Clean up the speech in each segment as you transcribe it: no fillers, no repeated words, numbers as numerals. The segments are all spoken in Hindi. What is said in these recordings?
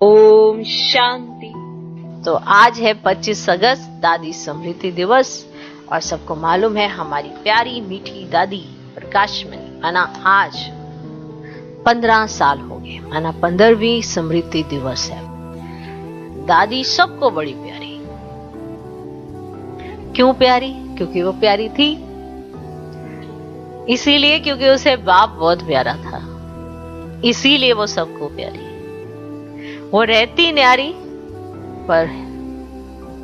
ओम शांति। तो आज है 25 अगस्त, दादी स्मृति दिवस। और सबको मालूम है हमारी प्यारी मीठी दादी प्रकाशमणि माना आज 15 साल हो गए, माना 15वीं स्मृति दिवस है। दादी सबको बड़ी प्यारी। क्यों प्यारी? क्योंकि वो प्यारी थी, इसीलिए क्योंकि उसे बाप बहुत प्यारा था, इसीलिए वो सबको प्यारी। वो रहती न्यारी पर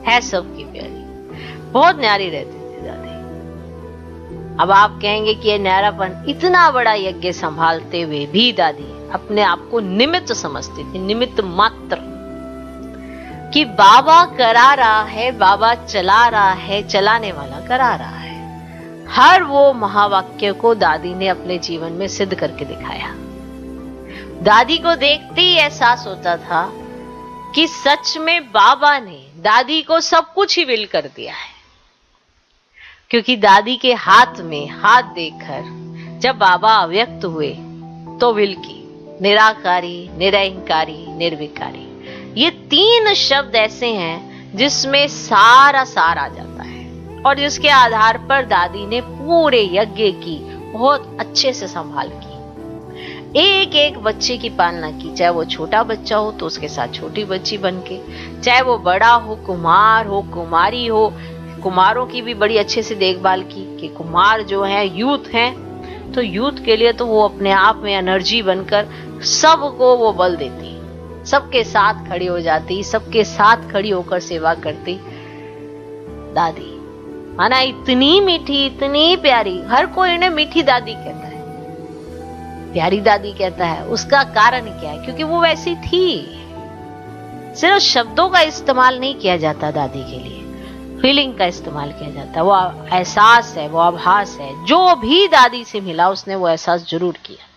है सबकी प्यारी। बहुत न्यारी रहती थी दादी। अब आप कहेंगे कि ये न्यारापन, इतना बड़ा यज्ञ संभालते हुए भी दादी अपने आप को निमित्त समझती थी, निमित्त मात्र, कि बाबा करा रहा है, बाबा चला रहा है, चलाने वाला करा रहा है। हर वो महावाक्य को दादी ने अपने जीवन में सिद्ध करके दिखाया। दादी को देखते ही एहसास होता था कि सच में बाबा ने दादी को सब कुछ ही विल कर दिया है, क्योंकि दादी के हाथ में हाथ देखकर जब बाबा अव्यक्त हुए तो विल की निराकारी, निरहंकारी, निर्विकारी, ये 3 शब्द ऐसे हैं जिसमें सारा सार आ जाता है और जिसके आधार पर दादी ने पूरे यज्ञ की बहुत अच्छे से संभाल की। एक एक बच्चे की पालना की, चाहे वो छोटा बच्चा हो तो उसके साथ छोटी बच्ची बनके, चाहे वो बड़ा हो, कुमार हो, कुमारी हो, कुमारों की भी बड़ी अच्छे से देखभाल की कि कुमार जो है यूथ हैं, तो यूथ के लिए तो वो अपने आप में एनर्जी बनकर सबको वो बल देती, सबके साथ खड़ी हो जाती, सबके साथ खड़ी होकर सेवा करती। दादी माना इतनी मीठी, इतनी प्यारी, हर कोई इन्हें मीठी दादी कहता है, प्यारी दादी कहता है। उसका कारण क्या है? क्योंकि वो वैसी थी। सिर्फ शब्दों का इस्तेमाल नहीं किया जाता दादी के लिए, फीलिंग का इस्तेमाल किया जाता है। वो एहसास है, वो आभास है। जो भी दादी से मिला उसने वो एहसास जरूर किया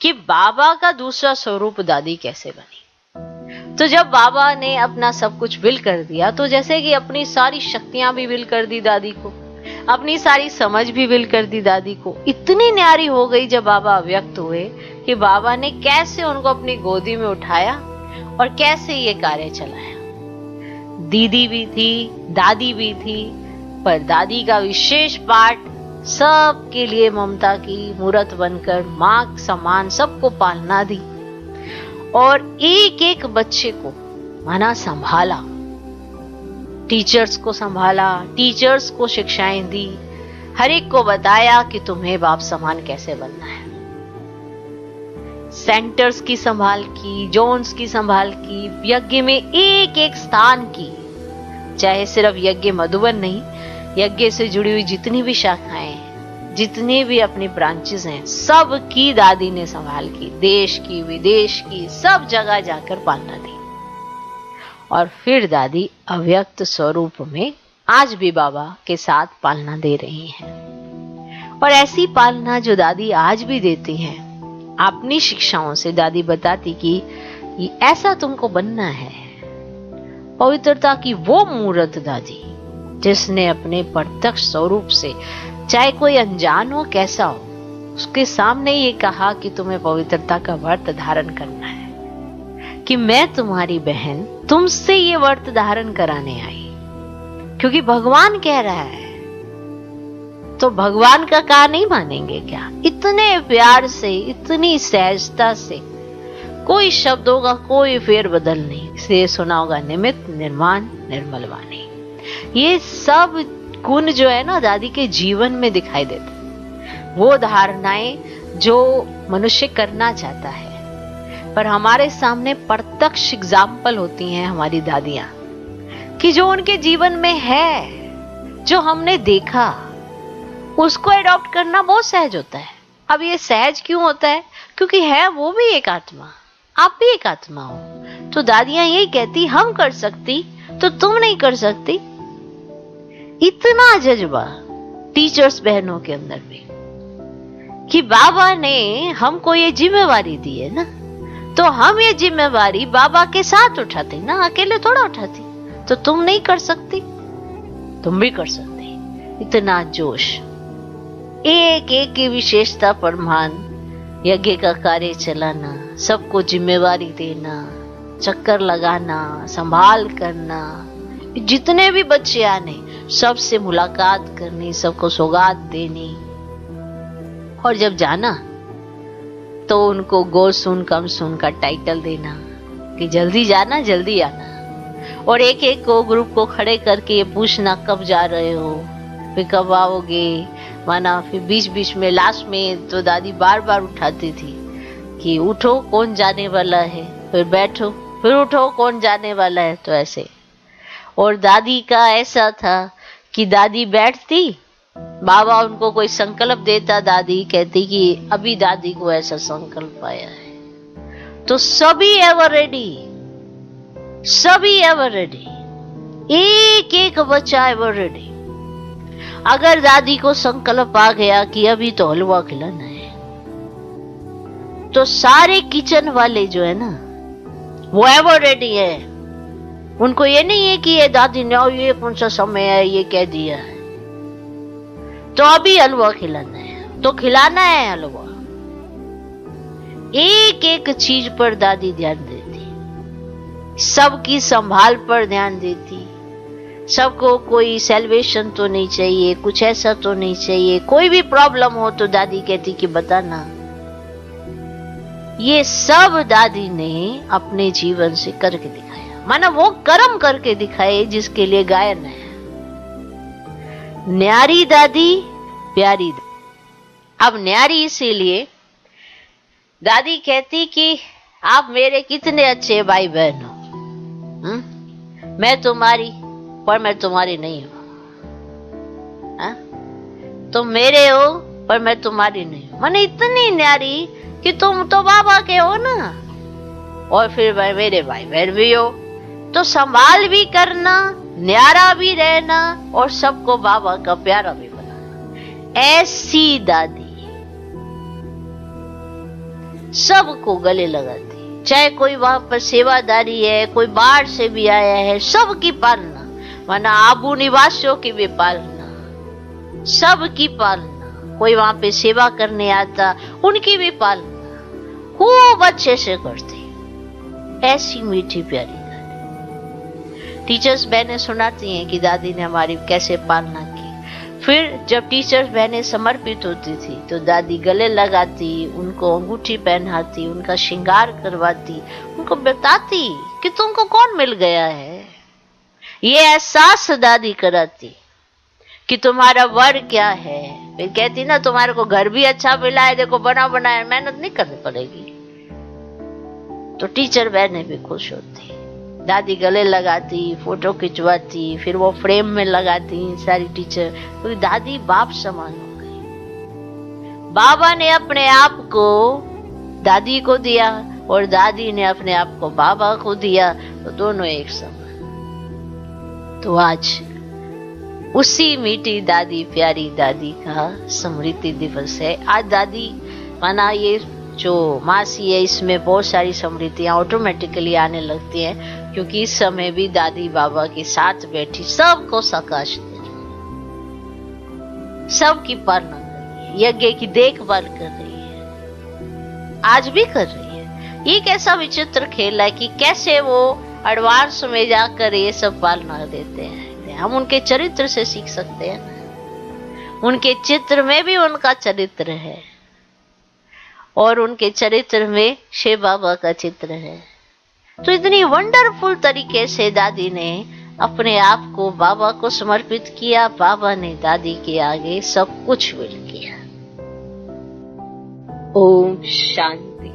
कि बाबा का दूसरा स्वरूप दादी कैसे बनी। तो जब बाबा ने अपना सब कुछ विल कर दिया, तो जैसे कि अपनी सारी शक्तियां भी विल कर दी दादी को, अपनी सारी समझ भी विल कर दी दादी को। इतनी न्यारी हो गई जब बाबा व्यक्त हुए कि बाबा ने कैसे उनको अपनी गोदी में उठाया और कैसे ये कार्य चलाया। दीदी भी थी, दादी भी थी, पर दादी का विशेष पाठ सबके लिए ममता की मूरत बनकर मां समान सबको पालना दी और एक एक बच्चे को माना संभाला, टीचर्स को संभाला, टीचर्स को शिक्षाएं दी, हर एक को बताया कि तुम्हें बाप समान कैसे बनना है। सेंटर्स की संभाल की, जोन्स की संभाल की, यज्ञ में एक एक स्थान की, चाहे सिर्फ यज्ञ मधुबन नहीं, यज्ञ से जुड़ी हुई जितनी भी शाखाएं हैं, जितने भी अपनी ब्रांचेस हैं, सब की दादी ने संभाल की। देश की, विदेश की, सब जगह जाकर पालना दी। और फिर दादी अव्यक्त स्वरूप में आज भी बाबा के साथ पालना दे रही हैं। और ऐसी पालना जो दादी आज भी देती हैं, अपनी शिक्षाओं से दादी बताती कि ऐसा तुमको बनना है। पवित्रता की वो मूर्त दादी जिसने अपने प्रत्यक्ष स्वरूप से, चाहे कोई अनजान हो कैसा हो, उसके सामने ये कहा कि तुम्हें पवित्रता का व्रत धारण करना है, कि मैं तुम्हारी बहन तुमसे ये व्रत धारण कराने आई, क्योंकि भगवान कह रहा है। तो भगवान का कहा नहीं मानेंगे क्या? इतने प्यार से, इतनी सहजता से, कोई शब्दों का कोई फेर बदल नहीं। इसलिए सुना होगा निमित्त, निर्माण, निर्मल वाणी। ये सब गुण जो है ना दादी के जीवन में दिखाई देते, वो धारणाएं जो मनुष्य करना चाहता है। पर हमारे सामने प्रत्यक्ष एग्जाम्पल होती हैं हमारी दादियां, कि जो उनके जीवन में है, जो हमने देखा, उसको एडॉप्ट करना बहुत सहज होता है। अब ये सहज क्यों होता है? क्योंकि है वो भी एक आत्मा, आप भी एक आत्मा हो। तो दादियां यही कहती, हम कर सकती तो तुम नहीं कर सकती। इतना जज्बा टीचर्स बहनों के अंदर भी, कि बाबा ने हमको ये जिम्मेवारी दी है ना, तो हम ये जिम्मेवारी बाबा के साथ उठाते ना, अकेले थोड़ा उठाती। तो तुम नहीं कर सकती, तुम भी कर सकती। इतना जोश, एक एक की विशेषता पर मान, यज्ञ का कार्य चलाना, सबको जिम्मेवारी देना, चक्कर लगाना, संभाल करना, जितने भी बच्चे आने सबसे मुलाकात करनी, सबको सौगात देनी, और जब जाना तो उनको गो सुन कम सुन का टाइटल देना कि जल्दी जाना जल्दी आना, और एक एक को ग्रुप को खड़े करके ये पूछना कब जा रहे हो, फिर कब आओगे, माना फिर बीच बीच में लास्ट में तो दादी बार बार उठाती थी कि उठो कौन जाने वाला है, फिर बैठो, फिर उठो कौन जाने वाला है, तो ऐसे। और दादी का ऐसा था कि दादी बैठती, बाबा उनको कोई संकल्प देता, दादी कहती कि अभी दादी को ऐसा संकल्प आया है, तो सभी एवर रेडी, सभी एवर रेडी, एक एक बच्चा एवर रेडी। अगर दादी को संकल्प आ गया कि अभी तो हलवा खिलाना है, तो सारे किचन वाले जो है ना वो एवर रेडी है। उनको ये नहीं है कि ये दादी ने ये कौन सा समय है ये कह दिया है, तो अभी हलवा खिलाना है, तो खिलाना है हलवा। एक एक चीज पर दादी ध्यान देती, सबकी संभाल पर ध्यान देती, सबको कोई सेल्वेशन तो नहीं चाहिए, कुछ ऐसा तो नहीं चाहिए, कोई भी प्रॉब्लम हो तो दादी कहती कि बताना। ये सब दादी ने अपने जीवन से करके दिखाया, माना वो कर्म करके दिखाए जिसके लिए गायन है। न्यारी दादी प्यारी दादी। अब न्यारी इसीलिए दादी कहती कि आप मेरे कितने अच्छे भाई बहन हो, मैं तुम्हारी पर मैं तुम्हारी नहीं हूं, तुम मेरे हो पर मैं तुम्हारी नहीं हूं। माने इतनी न्यारी कि तुम तो बाबा के हो ना, और फिर मेरे भाई बहन भी हो, तो संभाल भी करना, न्यारा भी रहना, और सबको बाबा का प्यारा भी बनाना। ऐसी दादी सबको गले लगाती, चाहे कोई वहां पर सेवादारी है, कोई बाहर से भी आया है, सबकी पालना, माना आबू निवासियों की भी पालना, सबकी पालना। कोई वहां पे सेवा करने आता उनकी भी पालना खूब अच्छे से करती। ऐसी मीठी प्यारी दादी। टीचर्स बहनें सुनाती हैं कि दादी ने हमारी कैसे पालना की। फिर जब टीचर्स बहनें समर्पित होती थी तो दादी गले लगाती, उनको अंगूठी पहनाती, उनका श्रृंगार करवाती, उनको बताती कि तुमको कौन मिल गया है। ये एहसास दादी कराती कि तुम्हारा वर्ग क्या है। फिर कहती ना तुम्हारे को घर भी अच्छा मिला है, देखो बना बनाया, मेहनत नहीं करनी पड़ेगी। तो टीचर बहनें भी खुश होती, दादी गले लगाती, फोटो खिंचवाती, फिर वो फ्रेम में लगाती सारी टीचर, क्योंकि दादी बाप समान हो गई। बाबा ने अपने आप को दादी को दिया और दादी ने अपने आप को बाबा को दिया, तो दोनों एक समान। तो आज उसी मीठी दादी प्यारी दादी का स्मृति दिवस है। आज दादी माना ये जो मासी है इसमें बहुत सारी स्मृतियां ऑटोमेटिकली आने लगती हैं, क्योंकि इस समय भी दादी बाबा के साथ बैठी सबको सकाश दे रही, सबकी पालना कर रही है, यज्ञ की देखभाल कर रही है, आज भी कर रही है। ये कैसा विचित्र खेल है कि कैसे वो एडवांस में जाकर ये सब पालना देते हैं। हम उनके चरित्र से सीख सकते हैं ना, उनके चित्र में भी उनका चरित्र है और उनके चरित्र में शिव बाबा का चित्र है। तो इतनी वंडरफुल तरीके से दादी ने अपने आप को बाबा को समर्पित किया, बाबा ने दादी के आगे सब कुछ विल किया। ओम शांति।